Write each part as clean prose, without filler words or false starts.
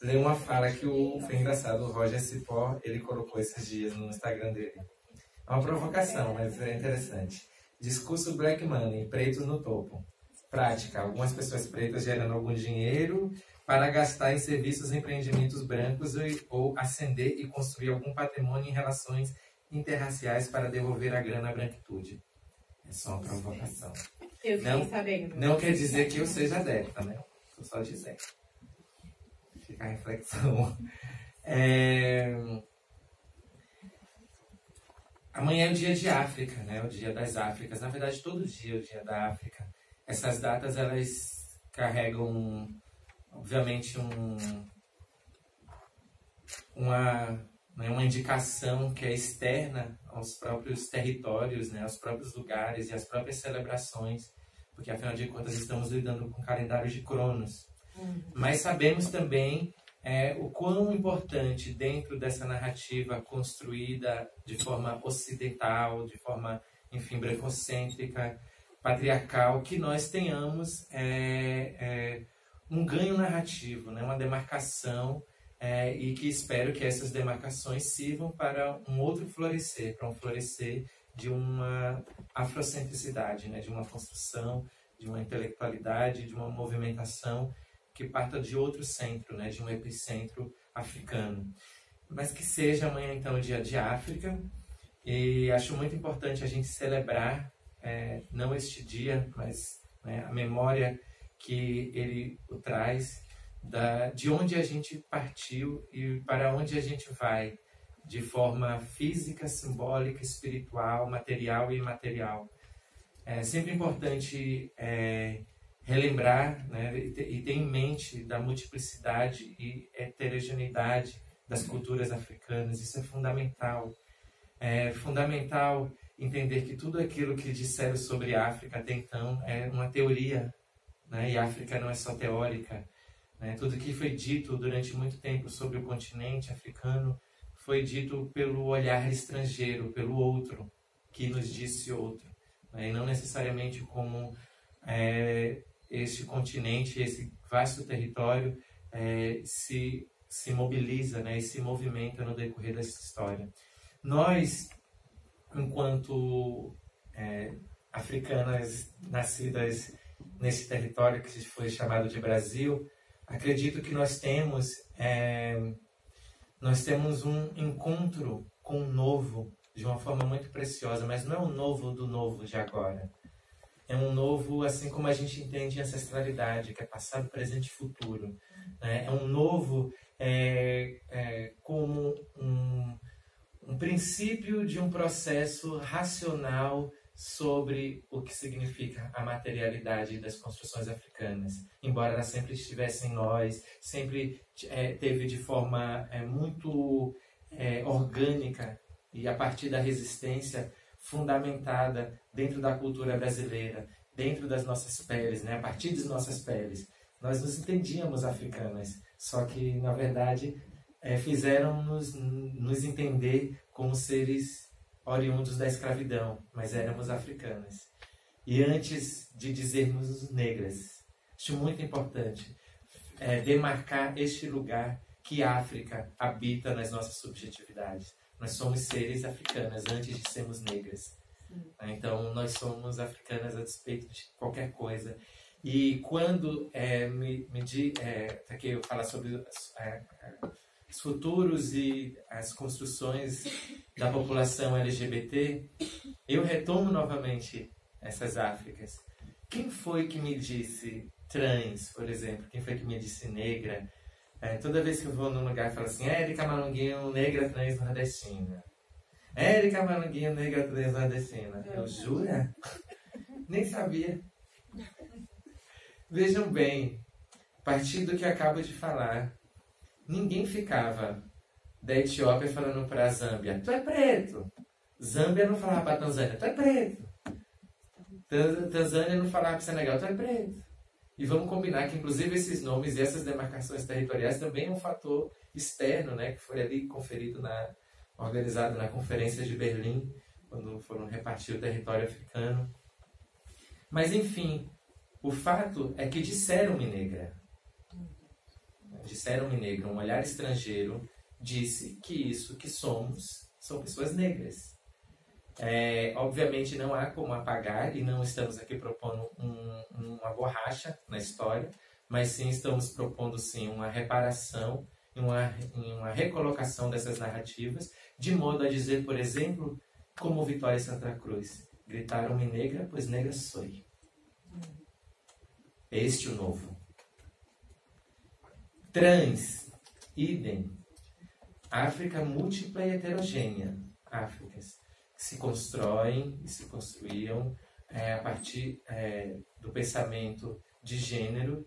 ler uma fala que foi engraçado. O Roger Cipó, ele colocou esses dias no Instagram dele. É uma provocação, mas é interessante. Discurso Black Money, pretos no topo. Prática, algumas pessoas pretas gerando algum dinheiro para gastar em serviços e empreendimentos brancos ou ascender e construir algum patrimônio em relações interraciais para devolver a grana à branquitude. É só uma provocação. Eu fiquei sabendo. Não quer dizer que eu seja adepta, né? Estou só dizendo. Fica a reflexão. Amanhã é o dia de África, né? O dia das Áfricas. Na verdade, todo dia é o dia da África. Essas datas, elas carregam, obviamente, uma indicação que é externa aos próprios territórios, né? Aos próprios lugares e às próprias celebrações, porque, afinal de contas, estamos lidando com calendários de Cronos. Mas sabemos também o quão importante, dentro dessa narrativa construída de forma ocidental, de forma, enfim, brancocêntrica, patriarcal, que nós tenhamos um ganho narrativo, né? Uma demarcação, e que espero que essas demarcações sirvam para um outro florescer, para um florescer de uma afrocentricidade, né? De uma construção, de uma intelectualidade, de uma movimentação que parta de outro centro, né? De um epicentro africano. Mas que seja amanhã, então, o Dia de África, e acho muito importante a gente celebrar, não este dia, mas, né, a memória que ele o traz, de onde a gente partiu e para onde a gente vai, de forma física, simbólica, espiritual, material e imaterial. É sempre importante relembrar, né, e ter em mente da multiplicidade e heterogeneidade das culturas africanas. Isso é fundamental. É fundamental entender que tudo aquilo que disseram sobre a África até então é uma teoria, né? E a África não é só teórica, né? Tudo que foi dito durante muito tempo sobre o continente africano foi dito pelo olhar estrangeiro, pelo outro, que nos disse outro, né? E não necessariamente como este continente, esse vasto território se mobiliza, né? E se movimenta no decorrer dessa história. Nós, enquanto africanas nascidas nesse território que foi chamado de Brasil, acredito que nós temos um encontro com o novo de uma forma muito preciosa, mas não é um novo do novo de agora. É um novo, assim como a gente entende ancestralidade, que é passado, presente e futuro, né? É um novo como um princípio de um processo racional sobre o que significa a materialidade das construções africanas. Embora ela sempre estivesse em nós, sempre teve de forma muito orgânica e a partir da resistência fundamentada dentro da cultura brasileira, dentro das nossas peles, né? A partir das nossas peles. Nós nos entendíamos africanas, só que, na verdade, fizeram-nos nos entender como seres oriundos da escravidão, mas éramos africanas. E antes de dizermos negras, acho muito importante demarcar este lugar que a África habita nas nossas subjetividades. Nós somos seres africanas antes de sermos negras. Então, nós somos africanas a despeito de qualquer coisa. E quando aqui eu falo sobre os futuros e as construções da população LGBT, eu retomo novamente essas Áfricas. Quem foi que me disse trans, por exemplo? Quem foi que me disse negra? Toda vez que eu vou num lugar e falo assim, Érica Malunguinho, negra trans nordestina. Érica Malunguinho, negra trans nordestina. Eu jura? Nem sabia. Vejam bem, a partir do que acabo de falar, ninguém ficava da Etiópia falando para a Zâmbia, tu é preto. Zâmbia não falava para a Tanzânia, tu é preto. Tanzânia não falava para o Senegal, tu é preto. E vamos combinar que, inclusive, esses nomes e essas demarcações territoriais também é um fator externo, né, que foi ali organizado na Conferência de Berlim, quando foram repartir o território africano. Mas, enfim, o fato é que disseram-me negra. disseram-me negra, um olhar estrangeiro, disse que isso que somos são pessoas negras. Obviamente não há como apagar, e não estamos aqui propondo uma borracha na história, mas sim estamos propondo sim uma reparação e uma recolocação dessas narrativas, de modo a dizer, por exemplo, como Vitória Santa Cruz: gritaram-me negra, pois negra sou. Este o novo. Trans, idem. África múltipla e heterogênea. Áfricas que se constroem e se construíam a partir do pensamento de gênero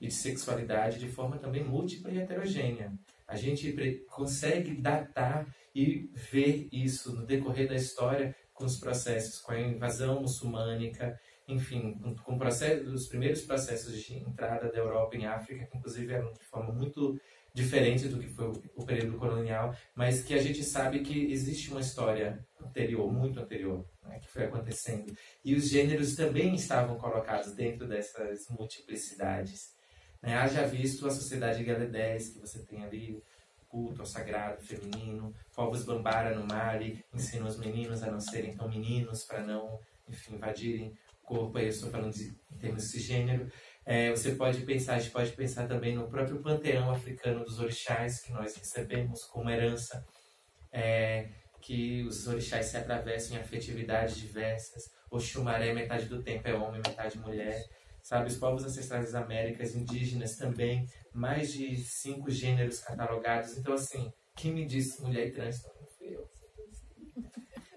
e de sexualidade de forma também múltipla e heterogênea. A gente consegue datar e ver isso no decorrer da história com os processos, com a invasão muçulmânica, enfim, com os primeiros processos de entrada da Europa em África, que inclusive eram de forma muito diferente do que foi o período colonial, mas que a gente sabe que existe uma história anterior, muito anterior, né, que foi acontecendo. E os gêneros também estavam colocados dentro dessas multiplicidades. Haja visto a sociedade galedés, que você tem ali, culto ao sagrado feminino, povos Bambara no Mali, ensinam os meninos a não serem tão meninos, para não, enfim, invadirem o corpo. Aí eu estou falando em termos de gênero. A gente pode pensar também no próprio panteão africano dos orixás, que nós recebemos como herança, que os orixás se atravessam em afetividades diversas. Oxumaré, metade do tempo é homem, metade mulher. Sabe, os povos ancestrais das Américas, indígenas também, mais de 5 gêneros catalogados. Então, assim, quem me disse mulher e trans não fui eu.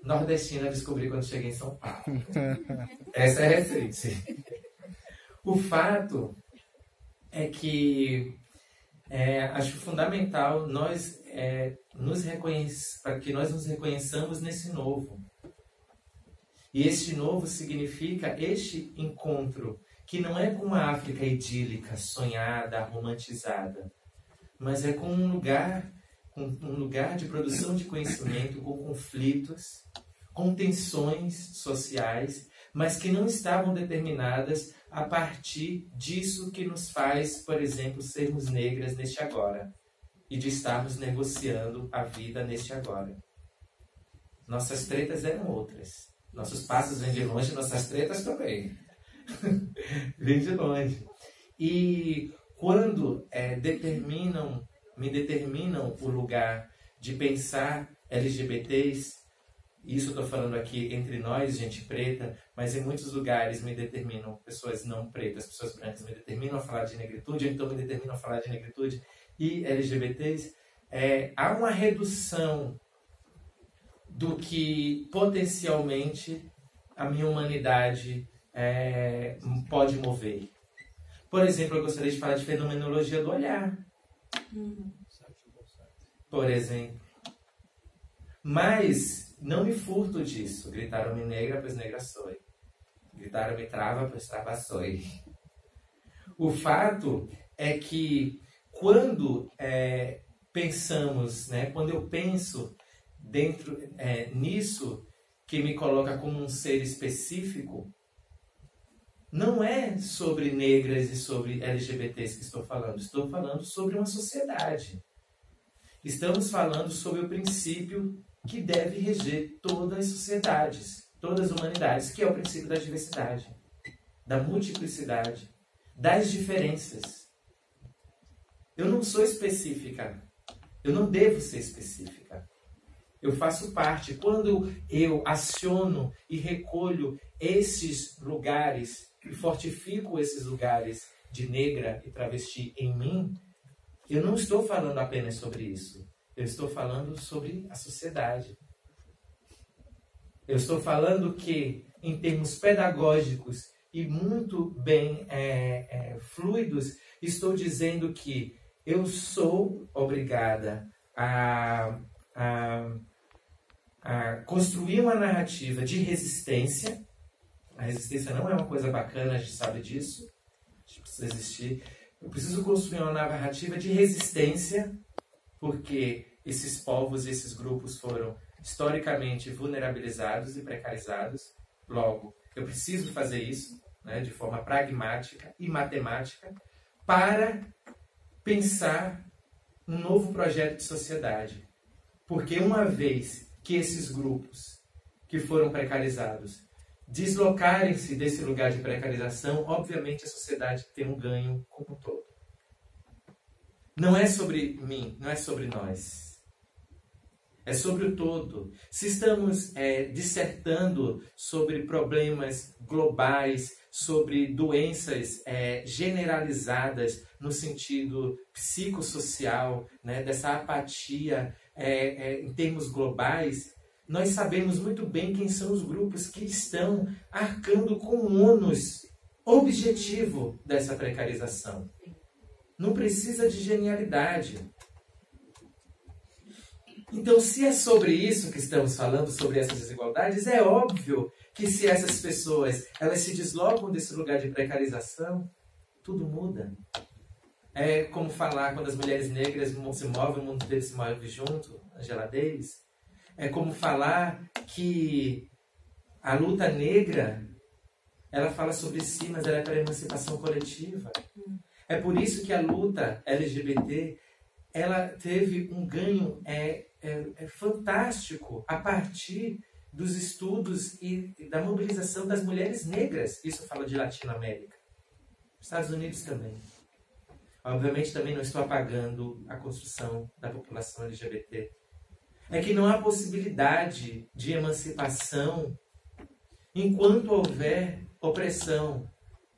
Nordestina descobri quando cheguei em São Paulo. Essa é a referência. O fato é que acho fundamental para que nós nos reconheçamos nesse novo. E este novo significa este encontro, que não é com uma África idílica, sonhada, romantizada, mas é com um lugar de produção de conhecimento, com conflitos, com tensões sociais, mas que não estavam determinadas a partir disso que nos faz, por exemplo, sermos negras neste agora, e de estarmos negociando a vida neste agora. Nossas tretas eram outras. Nossos passos vêm de longe, nossas tretas também. Vem de longe. E quando me determinam o lugar de pensar LGBTs, isso eu estou falando aqui entre nós, gente preta, mas em muitos lugares me determinam pessoas não pretas, pessoas brancas me determinam a falar de negritude, então me determinam a falar de negritude e LGBTs, há uma redução do que potencialmente a minha humanidade pode mover. Por exemplo, eu gostaria de falar de fenomenologia do olhar. Por exemplo. Mas não me furto disso. Gritaram-me negra, pois negra sou. Gritaram-me trava, pois trava sou. O fato é que quando pensamos, quando eu penso dentro nisso que me coloca como um ser específico, não é sobre negras e sobre LGBTs que estou falando sobre uma sociedade. Estamos falando sobre o princípio que deve reger todas as sociedades, todas as humanidades, que é o princípio da diversidade, da multiplicidade, das diferenças. Eu não sou específica, eu não devo ser específica. Eu faço parte. Quando eu aciono e recolho esses lugares e fortifico esses lugares de negra e travesti em mim, eu não estou falando apenas sobre isso. Eu estou falando sobre a sociedade. Eu estou falando que, em termos pedagógicos e muito bem fluidos, estou dizendo que eu sou obrigada a construir uma narrativa de resistência. A resistência não é uma coisa bacana, a gente sabe disso. A gente precisa existir. Eu preciso construir uma narrativa de resistência, porque esses povos, esses grupos foram historicamente vulnerabilizados e precarizados. Logo, eu preciso fazer isso de forma pragmática e matemática para pensar um novo projeto de sociedade. Porque uma vez que esses grupos que foram precarizados deslocarem-se desse lugar de precarização, obviamente a sociedade tem um ganho como um todo. Não é sobre mim, não é sobre nós. É sobre o todo. Se estamos dissertando sobre problemas globais, sobre doenças generalizadas no sentido psicossocial, né, dessa apatia em termos globais, nós sabemos muito bem quem são os grupos que estão arcando com o ônus objetivo dessa precarização. Não precisa de genialidade. Então, se é sobre isso que estamos falando, sobre essas desigualdades, é óbvio que se essas pessoas elas se deslocam desse lugar de precarização, tudo muda. É como falar quando as mulheres negras se movem, o mundo inteiro se move junto, Angela Davis. É como falar que a luta negra, ela fala sobre si, mas ela é para a emancipação coletiva. É por isso que a luta LGBT, ela teve um ganho fantástico a partir dos estudos e da mobilização das mulheres negras. Isso fala de Latinoamérica. Estados Unidos também. Obviamente também não estou apagando a construção da população LGBT. É que não há possibilidade de emancipação enquanto houver opressão,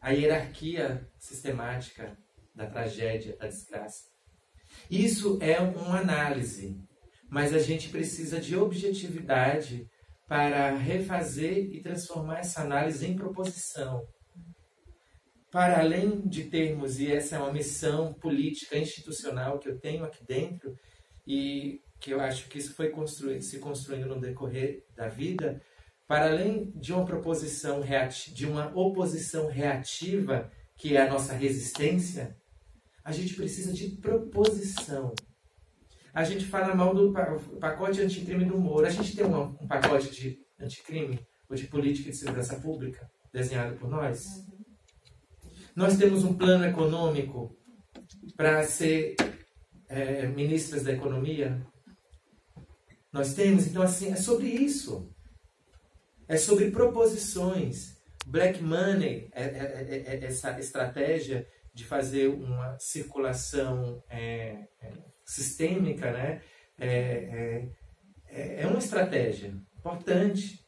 a hierarquia sistemática da tragédia, da desgraça. Isso é uma análise, mas a gente precisa de objetividade para refazer e transformar essa análise em proposição. Para além de termos, e essa é uma missão política, institucional que eu tenho aqui dentro, e que eu acho que isso foi se construindo no decorrer da vida, para além de uma proposição de uma oposição reativa, que é a nossa resistência, a gente precisa de proposição. A gente fala mal do pacote anticrime do Moro. A gente tem um pacote de anticrime ou de política de segurança pública desenhado por nós? Nós temos um plano econômico para ser ministras da economia? Nós temos. Então, assim, é sobre isso. É sobre proposições. Black money, essa estratégia de fazer uma circulação sistêmica, né? É uma estratégia importante.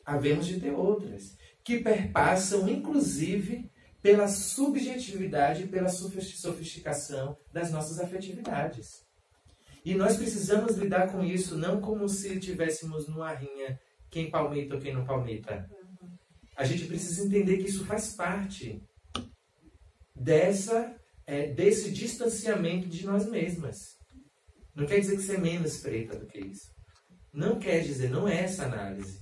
Havemos de ter outras, que perpassam, inclusive, pela subjetividade e pela sofisticação das nossas afetividades. E nós precisamos lidar com isso não como se estivéssemos numa rinha, quem palmita ou quem não palmita. A gente precisa entender que isso faz parte desse distanciamento de nós mesmas. Não quer dizer que você é menos preta do que isso. Não quer dizer, não é essa análise.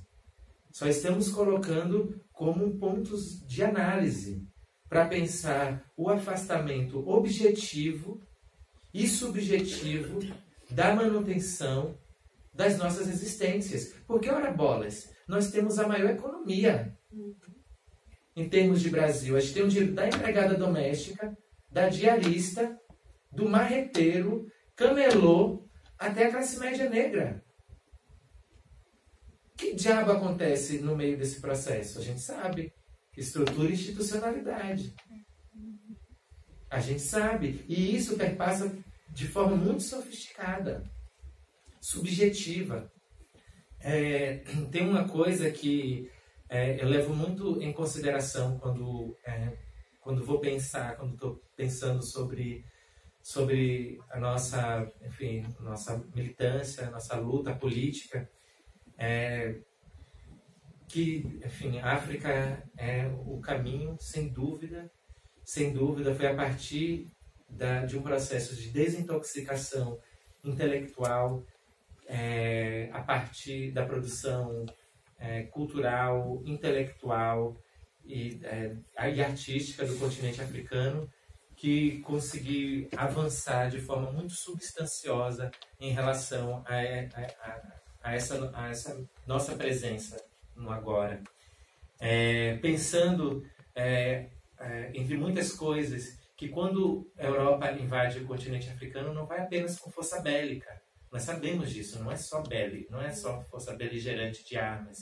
Só estamos colocando como pontos de análise para pensar o afastamento objetivo e subjetivo da manutenção das nossas existências. Porque, ora bolas, nós temos a maior economia em termos de Brasil. A gente tem o dinheiro da empregada doméstica, da diarista, do marreteiro, camelô, até a classe média negra. Que diabo acontece no meio desse processo? A gente sabe. Estrutura e institucionalidade. A gente sabe. E isso perpassa de forma muito sofisticada, subjetiva. Tem uma coisa que eu levo muito em consideração quando vou pensar, quando estou pensando sobre a nossa militância, a nossa luta política, que, enfim, a África é o caminho, sem dúvida, foi a partir de um processo de desintoxicação intelectual, a partir da produção cultural, intelectual e artística do continente africano, que conseguiu avançar de forma muito substanciosa em relação a essa nossa presença no agora. Pensando, entre muitas coisas, que quando a Europa invade o continente africano, não vai apenas com força bélica. Nós sabemos disso, não é só bélica, não é só força beligerante de armas.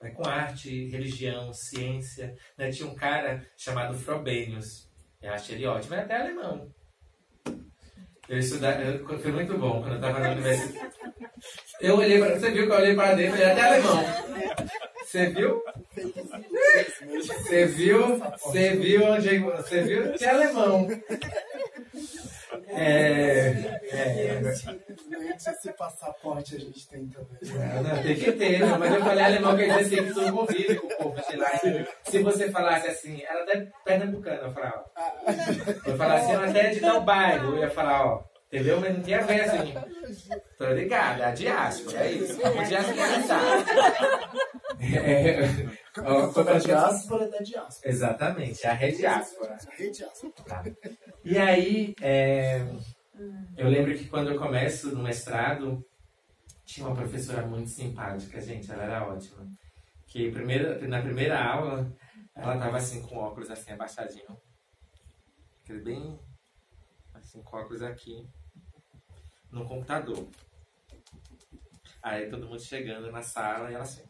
Vai com arte, religião, ciência. Né? Tinha um cara chamado Frobenius, eu acho ele ótimo, é até alemão. Foi muito bom quando eu estava na universidade. Você viu que eu olhei para dentro, ele é até alemão. Você viu? Você viu que é alemão. Esse passaporte a gente tem também. Não, tem que ter, mas eu falei alemão quer dizer assim, que tu convive com o povo de lá. Se você falasse assim, ela até pernambucana, eu falava. Eu falava assim, ela até é de tal bairro, eu ia falar, ó, entendeu? Mas não tinha a ver assim. Tô ligado, é a diáspora, é isso. Podia se organizar. A diáspora da diáspora. Exatamente, a rediáspora. Tá. E aí, eu lembro que quando eu começo no mestrado, tinha uma professora muito simpática, gente, ela era ótima. Que na primeira aula, ela tava assim com óculos assim abaixadinho. Aquele bem assim, com óculos aqui, no computador. Aí todo mundo chegando na sala e ela assim.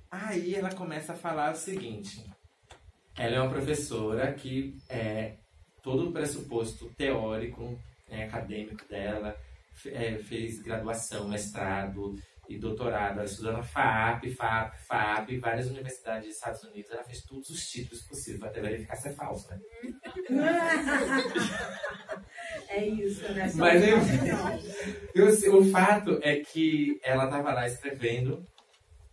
Aí ela começa a falar o seguinte. Ela é uma professora que todo o pressuposto teórico, acadêmico dela, fez graduação, mestrado e doutorado. Ela estudou na FAP, várias universidades dos Estados Unidos. Ela fez todos os títulos possíveis para até verificar se é falso, né? É isso, né? Mas o fato é que ela estava lá escrevendo.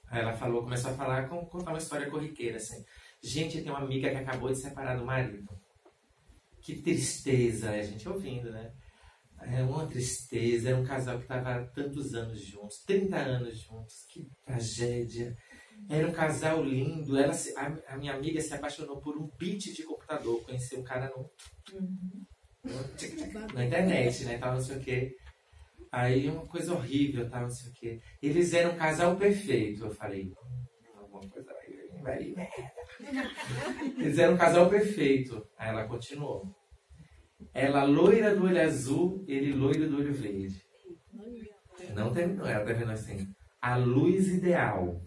Aí ela começou a falar, contar uma história corriqueira, assim. Gente, tem uma amiga que acabou de separar do marido. Que tristeza, a gente ouvindo, né? É uma tristeza, era um casal que estava há tantos anos juntos, 30 anos juntos, que tragédia. Era um casal lindo, a minha amiga se apaixonou por um beat de computador, conheceu um cara na internet, né, tal, não sei o quê. Aí uma coisa horrível, tal, não sei o quê. Eles eram um casal perfeito. Eu falei, alguma coisa vai vir merda. Eles eram um casal perfeito. Aí ela continuou. Ela loira do olho azul, ele loiro do olho verde. Não terminou, ela terminou assim. A luz ideal.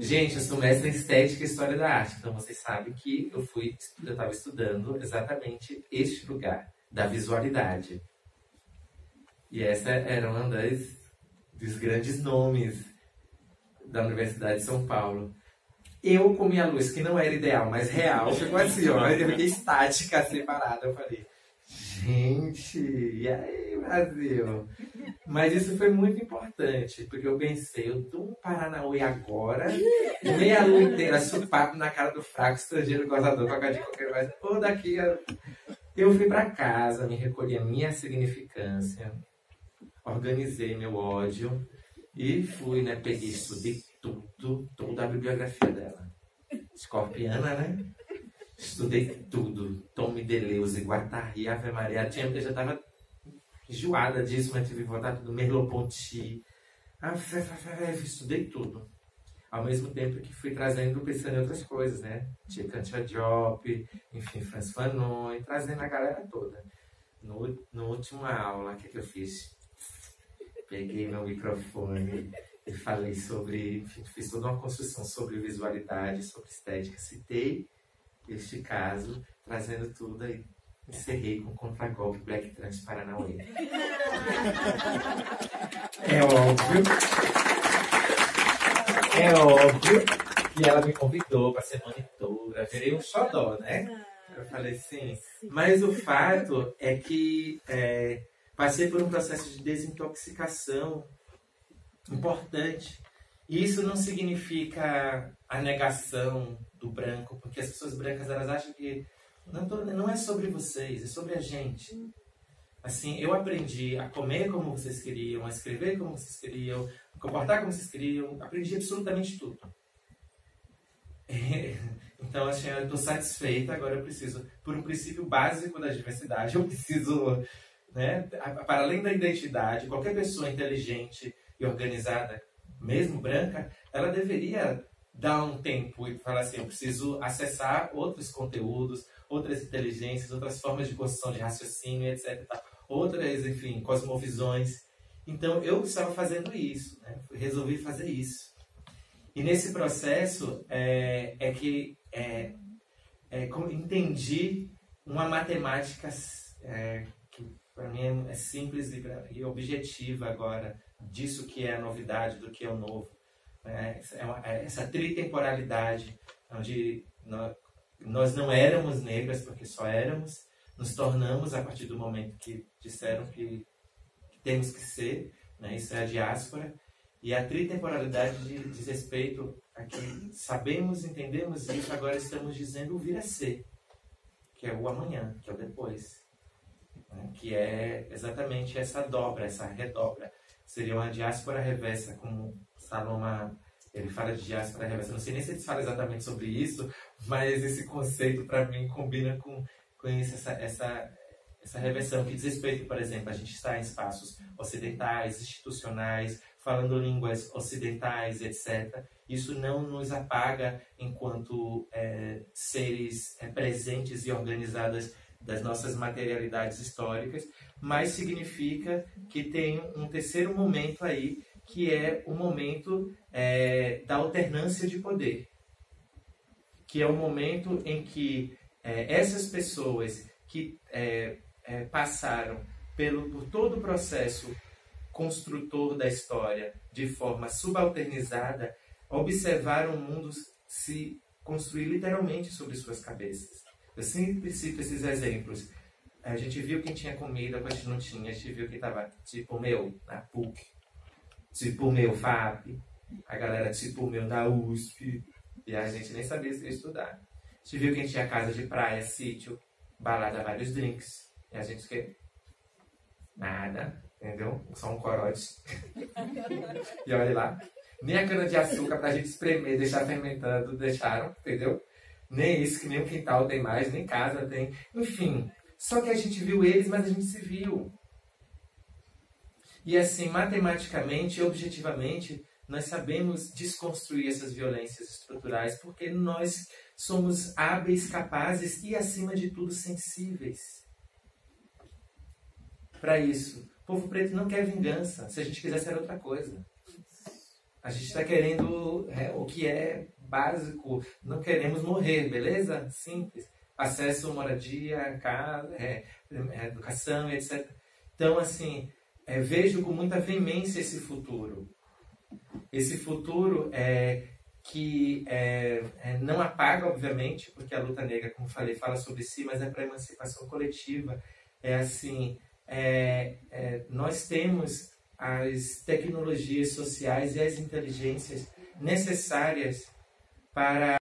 Gente, eu sou mestre em estética e história da arte. Então vocês sabem que eu estava estudando exatamente este lugar, da visualidade. E essa era uma dos grandes nomes da Universidade de São Paulo. Eu, com minha luz, que não era ideal, mas real, ficou assim, ó. Eu fiquei estática, separada. Eu falei, gente, e aí, Brasil? Mas isso foi muito importante, porque eu pensei, eu dou um Paranauê agora, meia lua inteira, chupado na cara do fraco, estrangeiro, gozador, qualquer de qualquer coisa. Ou daqui, eu fui pra casa, me recolhi a minha significância, organizei meu ódio e fui, né? Peguei, estudei toda a bibliografia dela. Escorpiana, né? Estudei tudo. Tom Deleuze, Guattari, Ave Maria. Eu já estava enjoada disso, mas tive que voltar tudo. Merleau-Ponty. Estudei tudo. Ao mesmo tempo que fui pensando em outras coisas, né? Tinha Kantia Diop, enfim, Franz Fanon, e trazendo a galera toda. No última aula, o que eu fiz? Peguei meu microfone e falei sobre, enfim, fiz toda uma construção sobre visualidade, sobre estética. Citei este caso, trazendo tudo aí. Encerrei com Contragolpe Black Trans Paranauê. É óbvio que ela me convidou para ser monitora. Virei um xodó, né? Eu falei sim. Mas o fato é que passei por um processo de desintoxicação importante. E isso não significa a negação do branco, porque as pessoas brancas elas acham que não é sobre vocês, é sobre a gente. Assim, eu aprendi a comer como vocês queriam, a escrever como vocês queriam, a comportar como vocês queriam, aprendi absolutamente tudo. Então, assim, eu estou satisfeita, agora eu preciso, por um princípio básico da diversidade, eu preciso, né, para além da identidade, qualquer pessoa inteligente e organizada, mesmo branca, ela deveria dar um tempo e falar assim, eu preciso acessar outros conteúdos, outras inteligências, outras formas de construção de raciocínio, etc. Outras, enfim, cosmovisões. Então, eu estava fazendo isso, né? Resolvi fazer isso. E nesse processo entendi uma matemática que para mim é simples e objetiva agora, disso que é a novidade, do que é o novo. Essa tritemporalidade, onde nós não éramos negras, porque só éramos, nos tornamos a partir do momento que disseram que temos que ser, né? Isso é a diáspora. E a tritemporalidade diz respeito a que sabemos, entendemos isso, agora estamos dizendo o vir a ser, que é o amanhã, que é o depois, né? Que é exatamente essa dobra, essa redobra. Seria uma diáspora reversa, como Salomão, ele fala de diáspora reversa. Não sei nem se ele fala exatamente sobre isso, mas esse conceito para mim combina com isso, essa reversão que diz respeito, por exemplo, a gente está em espaços ocidentais, institucionais, falando línguas ocidentais, etc. Isso não nos apaga enquanto seres presentes e organizados das nossas materialidades históricas, mas significa que tem um terceiro momento aí, que é o momento da alternância de poder, que é o momento em que essas pessoas que passaram por todo o processo construtor da história de forma subalternizada, observaram o mundo se construir literalmente sobre suas cabeças. Eu sempre cito esses exemplos. A gente viu quem tinha comida, quem não tinha. A gente viu quem estava, tipo o meu, na PUC. Tipo o meu, FAP. A galera, tipo o meu, da USP. E a gente nem sabia se ia estudar. A gente viu quem tinha casa de praia, sítio, balada, vários drinks. E a gente que nada, entendeu? Só um corote. E olha lá. Nem a cana de açúcar pra gente espremer, deixar fermentando, deixaram, entendeu? Nem isso, que nem o quintal tem mais, nem casa tem. Enfim, só que a gente viu eles, mas a gente se viu. E assim, matematicamente, objetivamente, nós sabemos desconstruir essas violências estruturais porque nós somos hábeis, capazes e, acima de tudo, sensíveis para isso. O povo preto não quer vingança. Se a gente quisesse, era outra coisa. A gente está querendo o que é básico. Não queremos morrer, beleza? Simples. Acesso à moradia, casa, educação, etc. Então, assim, vejo com muita veemência esse futuro. Esse futuro que não apaga, obviamente, porque a luta negra, como falei, fala sobre si, mas é para a emancipação coletiva. Nós temos as tecnologias sociais e as inteligências necessárias para